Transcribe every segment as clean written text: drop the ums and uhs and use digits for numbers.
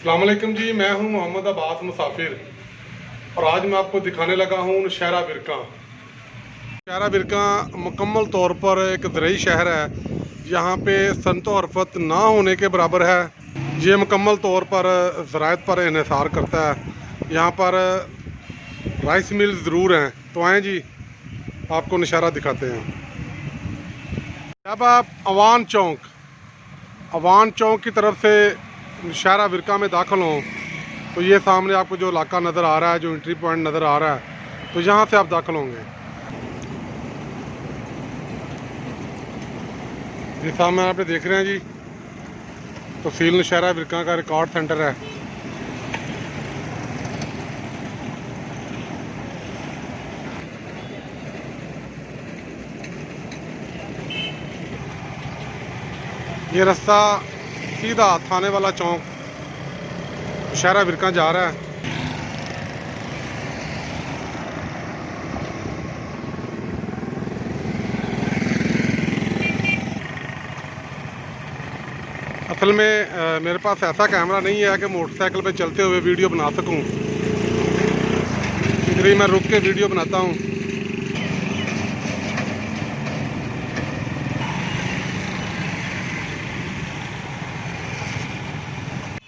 अस्सलाम वालेकुम जी, मैं हूं मोहम्मद अब्बास मुसाफिर और आज मैं आपको दिखाने लगा हूं नौशहरा बिरकां। नौशहरा बिरकां मुकम्मल तौर पर एक ज़रई शहर है। यहाँ पे सनत हरफत ना होने के बराबर है। ये मुकम्मल तौर पर ज़राअत पर इन्हिसार करता है। यहाँ पर राइस मिल ज़रूर हैं। तो आएँ जी, आपको नौशहरा दिखाते हैं। जब आप अवान चौक की तरफ से नौशहरा बिरकां में दाखिल हों तो ये सामने आपको जो इलाका नज़र आ रहा है, जो एंट्री पॉइंट नज़र आ रहा है, तो यहाँ से आप दाखिल होंगे। ये सामने आप देख रहे हैं जी, तहसील नौशहरा बिरकां का रिकॉर्ड सेंटर है। ये रास्ता सीधा थाने वाला चौक नौशहरा बिरकां जा रहा है। असल में मेरे पास ऐसा कैमरा नहीं है कि मोटरसाइकिल पे चलते हुए वीडियो बना सकूं, इसलिए मैं रुक के वीडियो बनाता हूं।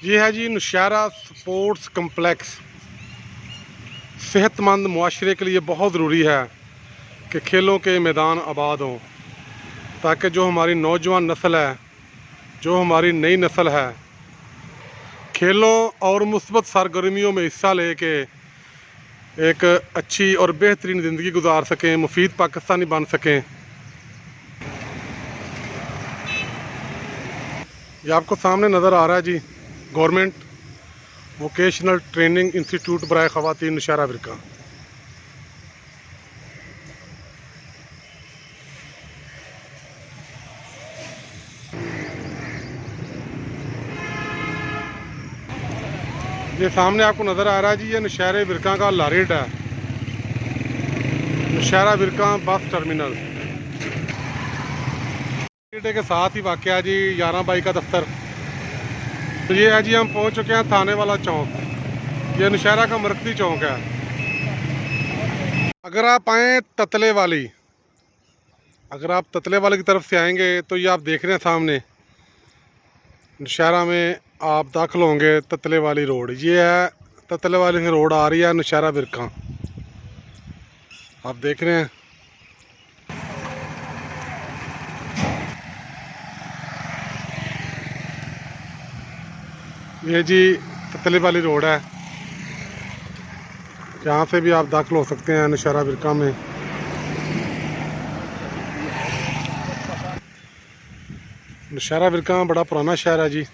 ये है जी नौशहरा स्पोर्ट्स कम्प्लेक्स। सेहतमंद मुआशरे के लिए बहुत ज़रूरी है कि खेलों के मैदान आबाद हों, ताकि जो हमारी नौजवान नस्ल है, जो हमारी नई नस्ल है, खेलों और मुस्बत सरगर्मियों में हिस्सा लेके एक अच्छी और बेहतरीन ज़िंदगी गुजार सकें, मुफीद पाकिस्तानी बन सकें। ये आपको सामने नज़र आ रहा है जी, गवर्नमेंट वोकेशनल ट्रेनिंग इंस्टीट्यूट बराए ख़वातीन नौशहरा बिरकां। ये सामने आपको नज़र आ रहा है जी, ये नौशहरा बिरकां का लारेड है, नौशहरा बिरकां बस टर्मिनल के साथ ही वाक़ है जी 11 बाई का दफ्तर। तो ये है जी, हम पहुंच चुके हैं थाने वाला चौक। ये नौशहरा का मरकज़ी चौक है। अगर आप आएँ ततले वाली, अगर आप ततले वाले की तरफ से आएंगे तो ये आप देख रहे हैं सामने नौशहरा में आप दाखिल होंगे ततले वाली रोड। ये है ततले वाली से रोड आ रही है नौशहरा बिरकां, आप देख रहे हैं। ये जी ततले वाली रोड है, यहाँ से भी आप दाखिल हो सकते हैं नौशहरा बिरकां में। नौशहरा बिरकां बड़ा पुराना शहर है जी,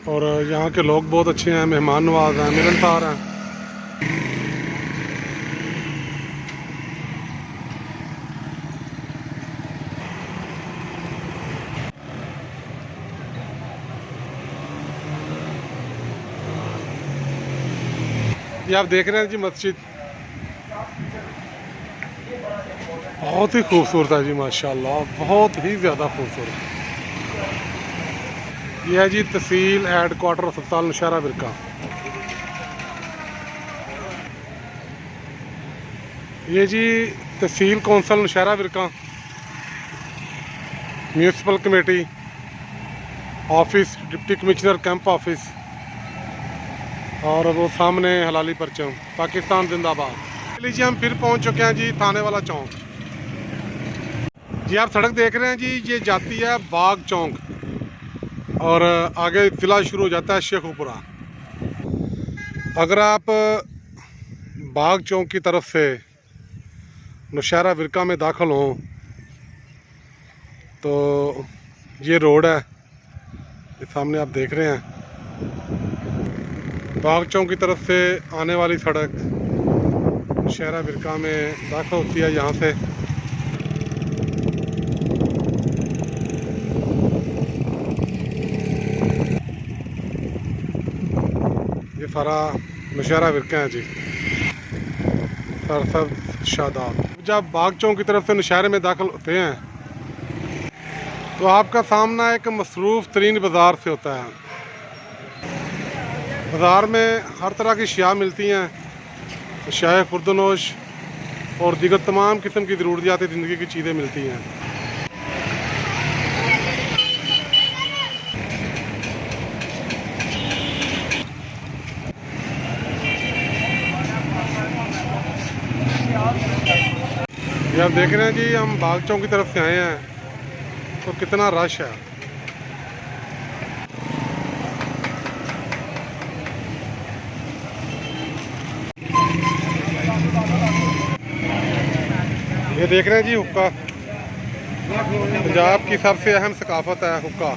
और यहाँ के लोग बहुत अच्छे हैं, मेहमान नवाज हैं, मिलनसार हैं। ये आप देख रहे हैं जी मस्जिद, बहुत ही खूबसूरत है जी, माशाल्लाह, बहुत ही ज़्यादा खूबसूरत। यह है जी तहसील हेडक्वार्टर अस्पताल नौशहरा बिरकां। ये जी तहसील council Nowshera Virkan, municipal committee office, deputy commissioner camp office, और वो सामने हलाली परचम, पाकिस्तान जिंदाबाद। लीजिए हम फिर पहुंच चुके हैं जी थाने वाला चौक। जी आप सड़क देख रहे हैं जी, ये जाती है बाग चौक और आगे ज़िला शुरू हो जाता है शेखुपुरा। अगर आप बाग चौक की तरफ से नौशहरा बिरकां में दाखिल हों तो ये रोड है, ये सामने आप देख रहे हैं। बाग चौक की तरफ से आने वाली सड़क नौशहरा बिरकां में दाखिल होती है। यहाँ से ये सारा नौशहरा बिरकां है जी, सरसब्ज़ शादाब। जब बाग चौक की तरफ से नौशहरे में दाखिल होते हैं तो आपका सामना एक मसरूफ़ तरीन बाज़ार से होता है। बाज़ार में हर तरह की अशिया मिलती हैं, अशिया खुर्दनोश और दीगर तमाम किस्म की ज़रूरियाती ज़िंदगी की चीज़ें मिलती हैं। ये आप देख रहे हैं जी, हम बाग चौक की तरफ से आए हैं तो कितना रश है। ये देख रहे हैं जी हुक्का, पंजाब की सबसे अहम सकाफत है हुक्का।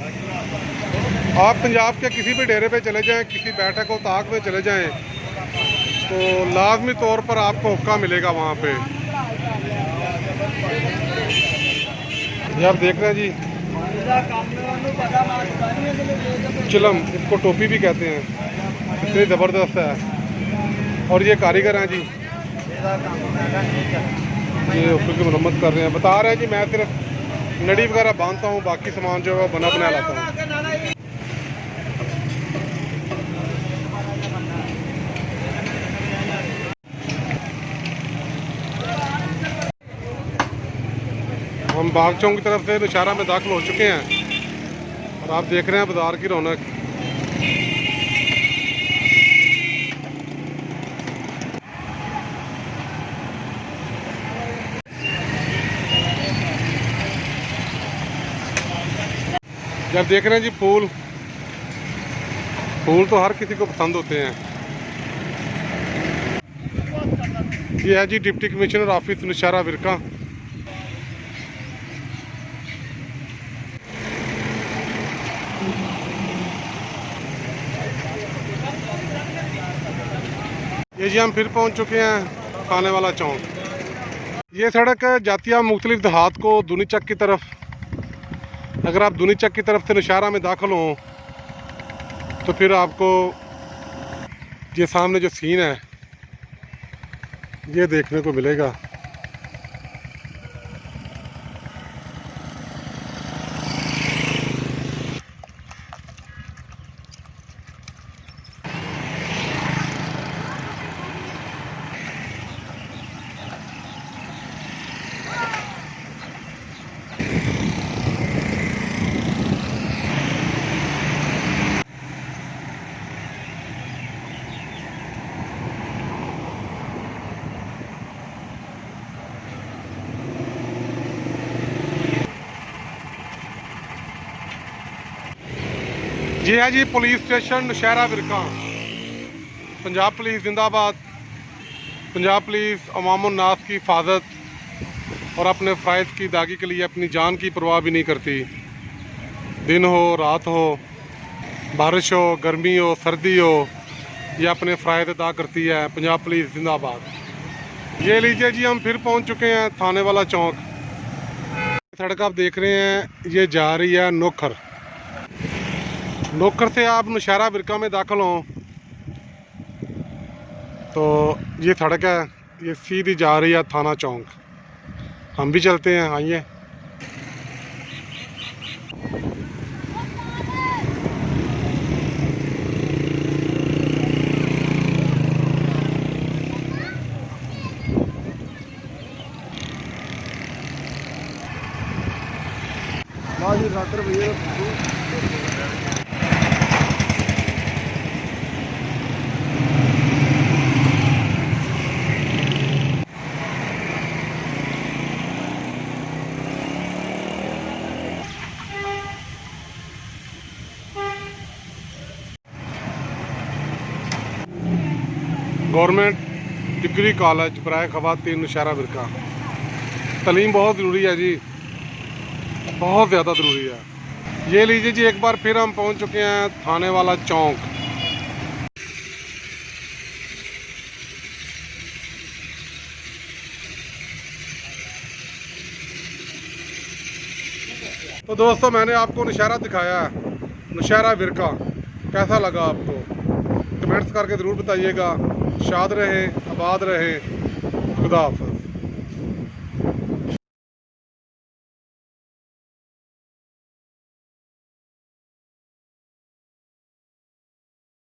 आप पंजाब के किसी भी डेरे पे चले जाएं, किसी बैठक व ताक में चले जाएं तो लाजमी तौर पर आपको हुक्का मिलेगा वहाँ पे। ये आप देख रहे हैं जी चिलम, इसको टोपी भी कहते हैं, इतनी ज़बरदस्त है। और ये कारीगर हैं जी, ये हुक्के की मरम्मत कर रहे हैं। बता रहे हैं जी मैं सिर्फ नड़ी वगैरह बांधता हूँ, बाकी सामान जो है वो बना बना लाता हूँ। हम बाग चौक की तरफ से नौशहरा में दाखिल हो चुके हैं और आप देख रहे हैं बाज़ार की रौनक। जब देख रहे हैं जी फूल तो हर किसी को पसंद होते हैं। ये है जी डिप्टी कमिश्नर ऑफिस नौशहरा विरका। ये जी हम फिर पहुंच चुके हैं खाने वाला चौक। ये सड़क जाती है मुख्तलिफ देहात को दूनी चक की तरफ। अगर आप दूनी चक की तरफ से नौशहरा में दाखिल हों तो फिर आपको ये सामने जो सीन है ये देखने को मिलेगा। ये है जी police station Nowshera Virkan. Punjab police जिंदाबाद। पंजाब पुलिस अवामुन नास की हिफाजत और अपने फ़राइज़ की अदायगी के लिए अपनी जान की परवाह भी नहीं करती। दिन हो रात हो, बारिश हो गर्मी हो सर्दी हो, ये अपने फ़राइज़ अदा करती है। पंजाब पुलिस जिंदाबाद। ये लीजिए जी हम फिर पहुंच चुके हैं थाने वाला चौक। सड़क आप देख रहे हैं ये जा रही है नोखर। नोखर से आप नौशहरा विरका में दाखिल हों तो ये सड़क है, ये सीधी जा रही है थाना चौक। हम भी चलते हैं, आइए। गवर्नमेंट डिग्री कॉलेज बराए ख़वातीन नौशहरा विरका। तालीम बहुत ज़रूरी है जी, बहुत ज़्यादा ज़रूरी है। ये लीजिए जी एक बार फिर हम पहुंच चुके हैं थाने वाला चौक। तो दोस्तों मैंने आपको नौशहरा दिखाया है, नौशहरा विरका। कैसा लगा आपको कमेंट्स करके ज़रूर बताइएगा। शाद रहें, आबाद रहें। खुदा हाफ़िज़।